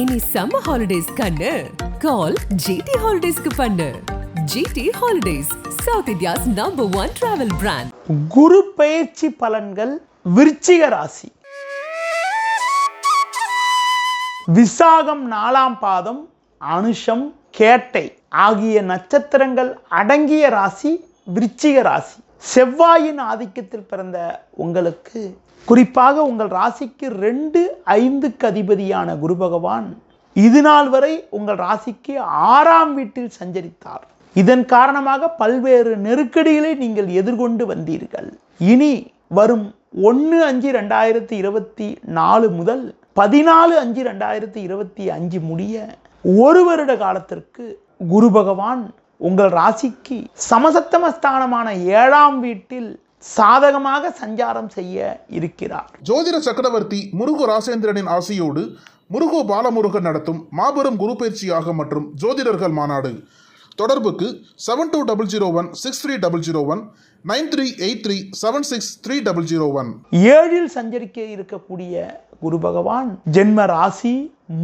இனி summer holidays கண்ணு கால் GT ஹாலிடேஸ்க்கு பண்ணு. GT holidays, South India's #1 travel brand. குரு பயிற்சி பலன்கள் விருச்சிக ராசி. விசாகம் 4ஆம் பாதம், அனுஷம், கேட்டை ஆகிய நட்சத்திரங்கள் அடங்கிய ராசி விருச்சிக ராசி. செவ்வாயின் ஆதிக்கத்தில் பிறந்த உங்களுக்கு, குறிப்பாக உங்கள் ராசிக்கு 2, 5க்கு அதிபதியான குரு பகவான் இதுநாள் வரை உங்கள் ராசிக்கு 6ஆம் வீட்டில் சஞ்சரித்தார். இதன் காரணமாக பல்வேறு நெருக்கடிகளை நீங்கள் எதிர்கொண்டு வந்தீர்கள். இனி வரும் 1/5/2024 முதல் 14/5/2025 முடிய 1 வருட காலத்திற்கு குரு பகவான் உங்கள் ராசிக்கு சமசப்தமஸ்தானமான 7ஆம் வீட்டில் சாதகமாக சஞ்சாரம் செய்ய இருக்கிறார். ஜோதிட சக்கரவர்த்தி முருகு ராசேந்திரனின் ஆசியோடு முருகு பாலமுருகன் நடத்தும் மாபெரும் குரு பயிற்சியாக மற்றும் ஜோதிடர்கள் மாநாடு. தொடர்புக்கு 7200163001 9383763001. 7இல் சஞ்சரிக்க இருக்கக்கூடிய குரு பகவான் ஜென்ம ராசி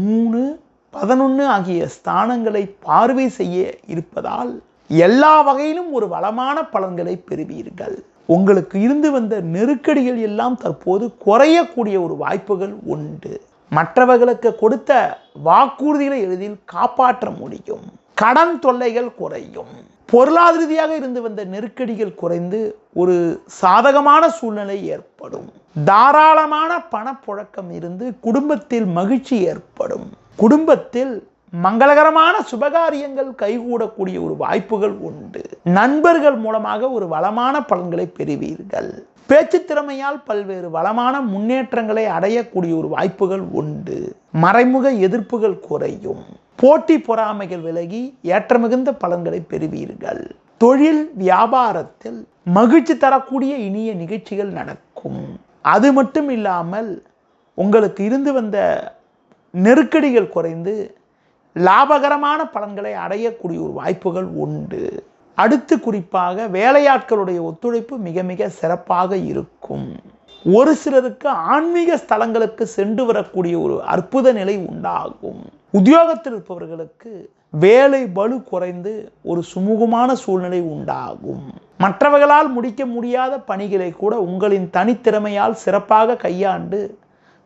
3, 11 ஆகிய ஸ்தானங்களை பார்வை செய்ய இருப்பதால் எல்லா வகையிலும் ஒரு வளமான பலன்களை பெறுவீர்கள். உங்களுக்கு இருந்து வந்த நெருக்கடிகள் எல்லாம் தற்போது குறையக்கூடிய ஒரு வாய்ப்புகள் உண்டு. மற்றவர்களுக்கு கொடுத்த வாக்குறுதிகளை எளிதில் காப்பாற்ற முடியும். கடன் தொல்லைகள் குறையும். பொருளாதார ரீதியாக இருந்து வந்த நெருக்கடிகள் குறைந்து ஒரு சாதகமான சூழ்நிலை ஏற்படும். தாராளமான பணப்புழக்கம் இருந்து குடும்பத்தில் மகிழ்ச்சி ஏற்படும். குடும்பத்தில் மங்களகரமான சுபகாரியங்கள் கைகூடக்கூடிய ஒரு வாய்ப்புகள் உண்டு. நண்பர்கள் மூலமாக ஒரு வளமான பலன்களை பெறுவீர்கள். பேச்சு திறமையால் பல்வேறு வளமான முன்னேற்றங்களை அடையக்கூடிய ஒரு வாய்ப்புகள் உண்டு. மறைமுக எதிர்ப்புகள் குறையும். போட்டி பொறாமைகள் விலகி ஏற்றமிகுந்த பலன்களை பெறுவீர்கள். தொழில் வியாபாரத்தில் மகிழ்ச்சி தரக்கூடிய இனிய நிகழ்ச்சிகள் நடக்கும். அது மட்டும் இல்லாமல் உங்களுக்கு இருந்து வந்த நெருக்கடிகள் குறைந்து லாபகரமான பலன்களை அடையக்கூடிய ஒரு வாய்ப்புகள் உண்டு. அடுத்து குறிப்பாக வேலையாட்களுடைய ஒத்துழைப்பு மிக மிக சிறப்பாக இருக்கும். ஒரு சிலருக்கு ஆன்மீக ஸ்தலங்களுக்கு சென்று வரக்கூடிய ஒரு அற்புத நிலை உண்டாகும். உத்தியோகத்தில் இருப்பவர்களுக்கு வேலை பளு குறைந்து ஒரு சுமூகமான சூழ்நிலை உண்டாகும். மற்றவர்களால் முடிக்க முடியாத பணிகளை கூட உங்களின் தனித்திறமையால் சிறப்பாக கையாண்டு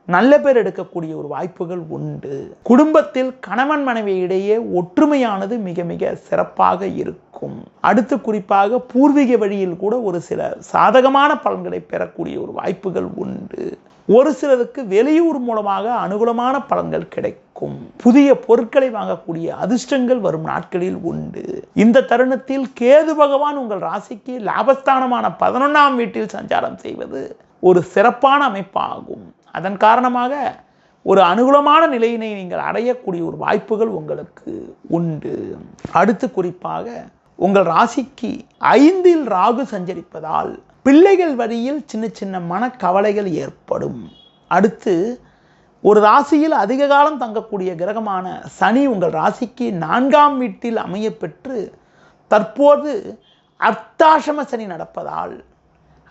நல்ல பேர் எடுக்கக்கூடிய ஒரு வாய்ப்புகள் உண்டு. குடும்பத்தில் கணவன் மனைவி இடையே ஒற்றுமையானது மிக மிக சிறப்பாக இருக்கும். அடுத்து குறிப்பாக பூர்வீக வழியில் கூட ஒரு சில சாதகமான பலன்களை பெறக்கூடிய ஒரு வாய்ப்புகள் உண்டு. ஒரு சிலருக்கு வெளியூர் மூலமாக அனுகூலமான பலன்கள் கிடைக்கும். புதிய பொருட்களை வாங்கக்கூடிய அதிர்ஷ்டங்கள் வரும் நாட்களில் உண்டு. இந்த தருணத்தில் கேது பகவான் உங்கள் ராசிக்கு லாபஸ்தானமான 11ஆம் வீட்டில் சஞ்சாரம் செய்வது ஒரு சிறப்பான அமைப்பாகும். அதன் காரணமாக ஒரு அனுகூலமான நிலையினை நீங்கள் அடையக்கூடிய ஒரு வாய்ப்புகள் உங்களுக்கு உண்டு. அடுத்து குறிப்பாக உங்கள் ராசிக்கு 5இல் ராகு சஞ்சரிப்பதால் பிள்ளைகள் வழியில் சின்ன சின்ன மனக்கவலைகள் ஏற்படும். அடுத்து ஒரு ராசியில் அதிக காலம் தங்கக்கூடிய கிரகமான சனி உங்கள் ராசிக்கு 4ஆம் வீட்டில் அமைய பெற்று தற்போது அர்த்தாசிரம சனி நடப்பதால்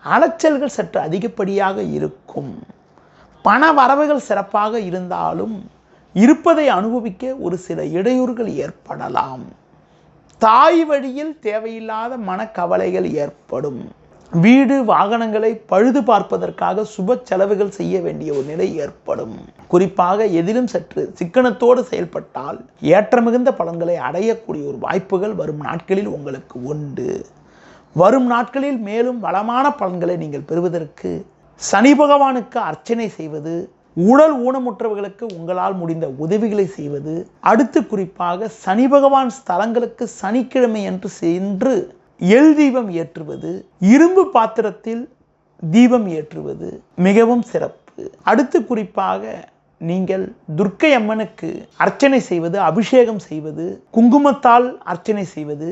அலைச்சல்கள் சற்று அதிகப்படியாக இருக்கும். பண வரவுகள் சிறப்பாக இருந்தாலும் இருப்பதை அனுபவிக்க ஒரு சில இடையூறுகள் ஏற்படலாம். தாய் வழியில் தேவையில்லாத மனக்கவலைகள் ஏற்படும். வீடு வாகனங்களை பழுது பார்ப்பதற்காக சுப செலவுகள் செய்ய வேண்டிய ஒரு நிலை ஏற்படும். குறிப்பாக எதிலும் சற்று சிக்கனத்தோடு செயல்பட்டால் ஏற்றமிகுந்த பலன்களை அடையக்கூடிய ஒரு வாய்ப்புகள் வரும் நாட்களில் உங்களுக்கு உண்டு. வரும் நாட்களில் மேலும் வளமான பலன்களை நீங்கள் பெறுவதற்கு சனி பகவானுக்கு அர்ச்சனை செய்வது, உடல் ஊனமுற்றவர்களுக்கு உங்களால் முடிந்த உதவிகளை செய்வது, அடுத்து குறிப்பாக சனி பகவான் ஸ்தலங்களுக்கு சனிக்கிழமை என்று சென்று எல் தீபம் ஏற்றுவது, இரும்பு பாத்திரத்தில் தீபம் ஏற்றுவது மிகவும் சிறப்பு. அடுத்து குறிப்பாக நீங்கள் துர்க்கை அம்மனுக்கு அர்ச்சனை செய்வது, அபிஷேகம் செய்வது, குங்குமத்தால் அர்ச்சனை செய்வது,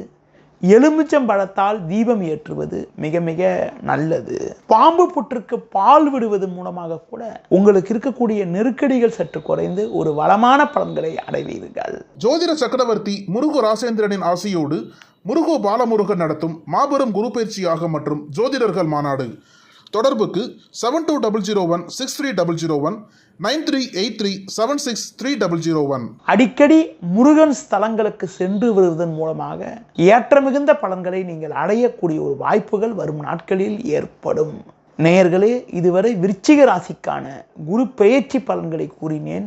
எலுமிச்சம்பழத்தால் தீபம் ஏற்றுவது மிக மிக நல்லது. பாம்பு புற்றுக்கு பால் விடுவது மூலமாக கூட உங்களுக்கு இருக்கக்கூடிய நெருக்கடிகள் சற்று குறைந்து ஒரு வளமான பலன்களை அடைவீர்கள். ஜோதிட சக்கரவர்த்தி முருகு ராசேந்திரனின் ஆசியோடு முருகு பாலமுருகன் நடத்தும் மாபெரும் குரு பயிற்சியாக மற்றும் ஜோதிடர்கள் மாநாடு. தொடர்புக்கு 7200163001 9383763001. அடிக்கடி முருகன் ஸ்தலங்களுக்கு சென்று வருவதன் மூலமாக ஏற்ற மிகுந்த பலன்களை நீங்கள் அடையக்கூடிய ஒரு வாய்ப்புகள் வரும் நாட்களில் ஏற்படும். நேயர்களே, இதுவரை விருச்சிக ராசிக்கான குரு பெயர்ச்சி பலன்களை கூறினேன்.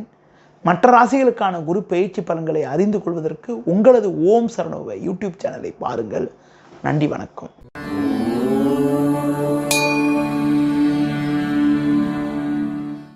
மற்ற ராசிகளுக்கான குரு பெயர்ச்சி பலன்களை அறிந்து கொள்வதற்கு உங்களது ஓம் சரணுவை யூடியூப் சேனலை பாருங்கள். நன்றி, வணக்கம்.